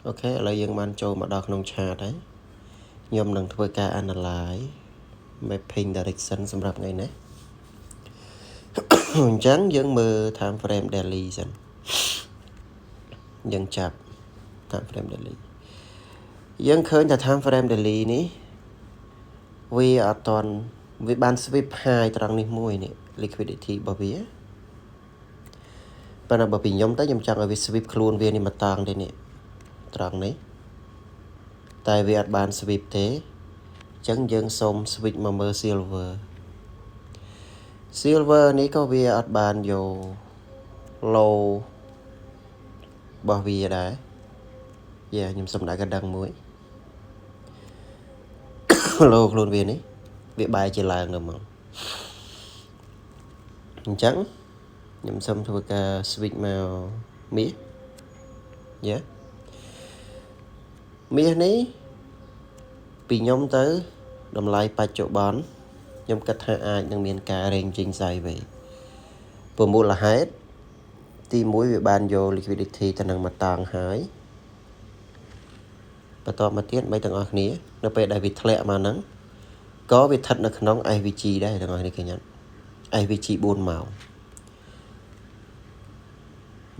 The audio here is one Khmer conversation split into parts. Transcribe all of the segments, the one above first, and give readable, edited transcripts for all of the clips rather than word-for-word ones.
Ok, ở đâyយើងបានចូលមកដល់ក្នុង chart ហើយខ្ញុំនឹងធ្វើការ analyze mapping direction សម្រាប់ថ្ងៃនេះអញ្ចឹងយើងមើល time frame daily សិនយើងចាប់ time frame daily យើងឃើញថា time frame daily នេះវាអត់ទាន់វាបាន sweep high ត្រង់នេះមួយនេះ liquidity របស់វាប៉ុន្តែបើពីខ្ញុំទៅខ្ញុំចង់ឲ្យវា sweep ខ្លួនវានេះមកតង់ទេនេះត្រង់នេះតែវាអត់បាន sweep ទេអញ្ចឹងយើងសូម switch មកមើល silver នេះក៏វាអត់បានយក low របស់វាដែរខ្ញុំសុំដាក់កណ្ដឹងមួយ low ខ្លួនវានេះវាបែរជាឡើងទៅមកអញ្ចឹងខ្ញុំសុំធ្វើការ switch មកមាសមាសនេះពីខ្ញុំទៅតម្លៃបច្ចុប្បន្នខ្ញុំគិតថាអាចនឹងមានការ ranging sideways ព្រោះមូលហេតុទី1វាបានយក liquidity ទៅនឹងមកតង់ហើយបន្តមកទៀតmấyទាំងអស់គ្នានៅពេលដែលវាធ្លាក់មកហ្នឹងក៏វាស្ថិតនៅក្នុង SVG ដែរទាំងអស់គ្នាឃើញអត់ SVG 4ម៉ោង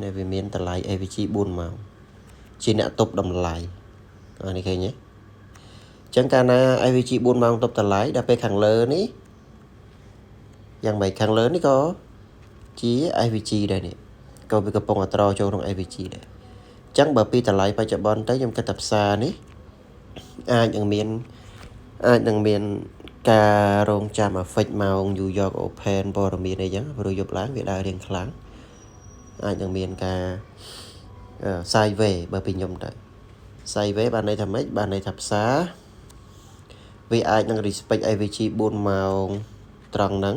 នេះវាមានតម្លៃ SVG 4ម៉ោងជាអ្នកទប់តម្លៃអានេះឃើញទេអញ្ចឹងកាលណា SVG 4ម៉ោងទប់តម្លៃដល់ពេលខាងលើនេះយ៉ាងម៉េចខាងលើនេះក៏ជា SVG ដែរនេះក៏វាកំពុងតែត្រចូលក្នុង SVG ដែរអញ្ចឹងបើពីតម្លៃបច្ចុប្បន្នទៅខ្ញុំគិតថាផ្សារនេះអាចនឹងមានការរងចាំ effect ម៉ោង New York Open ព័ត៌មានអីចឹងព្រោះយប់ឡើងវាដើររៀងខ្លាំងអាចនឹងមានការ sideways បើពីខ្ញុំទៅ sideways បានន័យថាម៉េចបានន័យថាផ្សារវាអាចនឹង respect AVG 4ម៉ោងត្រង់ហ្នឹង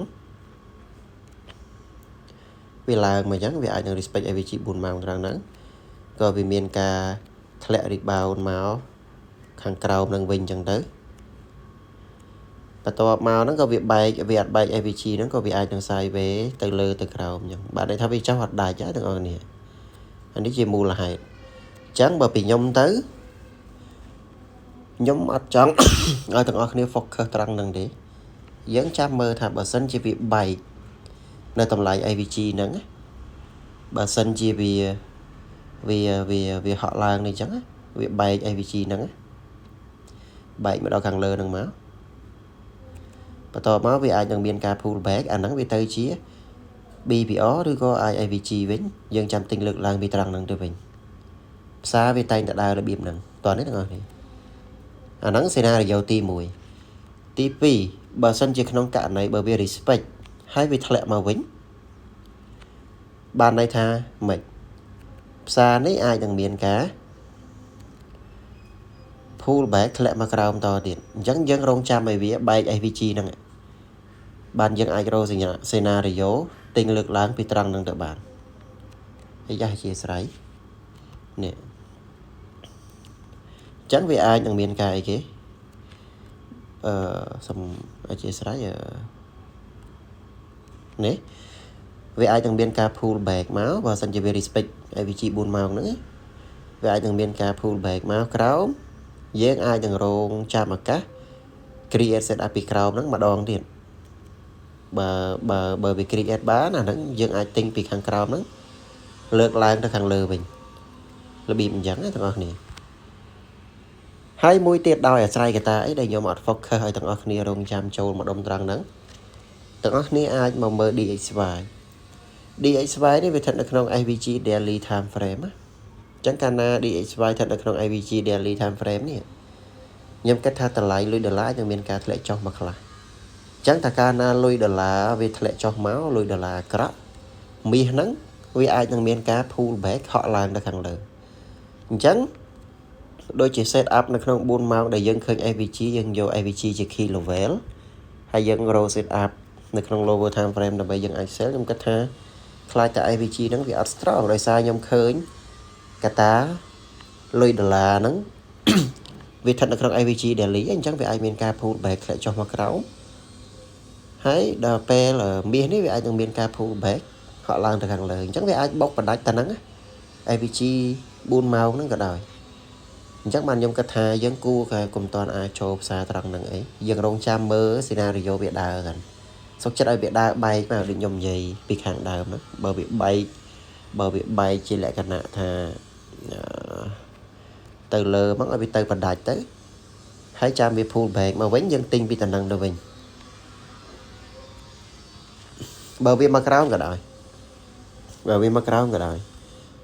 វាឡើងមកអញ្ចឹងវាអាចនឹង respect AVG 4ម៉ោងត្រង់ហ្នឹងក៏វាមានការធ្លាក់ rebound មកខាងក្រោមនឹងវិញអញ្ចឹងទៅបន្ទាប់មកហ្នឹងក៏វាអត់បែក AVG ហ្នឹងក៏វាអាចនឹង sideways ទៅលើទៅក្រោមអញ្ចឹងបាទន័យថាវាចុះអត់ដាច់ទាំងអស់គ្នាអានេះជាមូលហេតុអញ្ចឹងបើពីខ្ញុំទៅខ្ញុំអត់ចង់ ឲ្យទាំងអស់គ្នា focus ត្រង់ហ្នឹងទេយើងចាំមើលថាបើសិនជាវាបែកនៅតម្លៃ AVG ហ្នឹងបើសិនជាវាហក់ឡើងនេះអញ្ចឹងវាបែក AVG ហ្នឹងបែកមកដល់ខាងលើហ្នឹងមកបន្ទាប់មកវាអាចនឹងមានការ pull back អាហ្នឹងវាទៅជា BPR ឬក៏ IAVG វិញយើងចាំទិញលើកឡើងពីត្រង់ហ្នឹងទៅវិញផ្សារវាតែងតែដើររបៀបហ្នឹងតោះនេះទាំងអស់គ្នាអាហ្នឹង scenario ទី1ទី2បើសិនជាក្នុងករណីបើវា respect ហើយវាធ្លាក់មកវិញបានន័យថាម៉េចផ្សារនេះអាចនឹងមានការ pull back ធ្លាក់មកក្រោមតទៀតអញ្ចឹងយើងរងចាំឲ្យវាបែក AVG ហ្នឹងបានយើងអាចរក scenario ទិញលើកឡើងពីត្រង់ហ្នឹងទៅបានហើយយ៉ាអធិស្ឋាននេះអញ្ចឹងវាអាចនឹងមានការអីគេសូមអធិស្ឋាននេះវាអាចនឹងមានការ pull back មកបើសិនជាវា respect AVG 4ម៉ោងហ្នឹងវាអាចនឹងមានការ pull back មកក្រោមយើងអាចនឹងរងចាំឱកាស create set up ពីក្រោមហ្នឹងម្ដងទៀតបើវា create បានអាហ្នឹងយើងអាចទិញពីខាងក្រោមហ្នឹងលើកឡើងទៅខាងលើវិញរបៀបអញ្ចឹងទាំងអស់គ្នាហើយមួយទៀតដោយអាស្រ័យកត្តាអីដែលខ្ញុំអត់ focus ឲ្យទាំងអស់គ្នារងចាំចូលមកដុំត្រង់ហ្នឹងទាំងអស់គ្នាអាចមកមើល DXY នេះវាស្ថិតនៅក្នុង SVG daily time frame ណាអញ្ចឹងកាលណា DXY ស្ថិតនៅក្នុង SVG daily time frame នេះខ្ញុំគិតថាតម្លៃលុយដុល្លារនឹងមានការធ្លាក់ចុះមកខ្លះអញ្ចឹងតែកាលណាលុយដុល្លារវាធ្លាក់ចុះមកលុយដុល្លារអាក្រក់មាសហ្នឹងវាអាចនឹងមានការ pull back ហក់ឡើងទៅខាងលើអញ្ចឹងដូចជា set up នៅក្នុង4ម៉ោងដែលយើងឃើញ SVG យើងយក SVG ជា key level ហើយយើង roll set up នៅក្នុង lower time frame ដើម្បីយើងអាច sell ខ្ញុំគិតថាខ្លាចតែ SVG ហ្នឹងវាអត់ strong ដោយសារខ្ញុំឃើញកត្តាលុយដុល្លារហ្នឹង វាស្ថិតនៅក្នុង SVG daily អញ្ចឹងវាអាចមានការ pull back ធ្លាក់ចុះមកក្រោមហើយដល់ពេលមាសនេះវាអាចនឹងមានការ pull back ហក់ឡើងទៅខាងលើអញ្ចឹងវាអាចបុកបណ្ដាច់តែហ្នឹង SVG 4ម៉ោងហ្នឹងក៏ដោយ chắc bạn nhung cắt thà dân cu cái cùng toàn ai cho xa trăng nâng ấy dân rong cha mơ scenario việt đa gần sốc chất ai việt đa bay vào định nhom gì bị hàng đào nó bờ bị bay chỉ lại cái nạ thà từ lơ mắc ở bị từ phần đại tới hãy chạm bị phù bẹt mà vẫn dân tinh bị tần năng đâu mình bờ bị mắc rau cả đời bờ bị mắc rau cả đời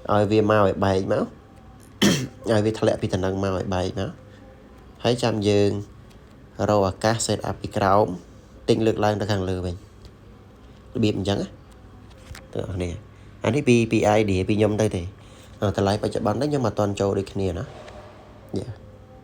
ở vì màu bay máu ở vì thලbị tần năng màu bay máu hãy chạm dương rồi các set up bị rau tinh lực lang được hàng lừa mình bị chẳng á nè anh ấy bị ai để bị nhom đây thì từ lại phải chọn bắn đấy nhưng mà toàn trâu đi kia nó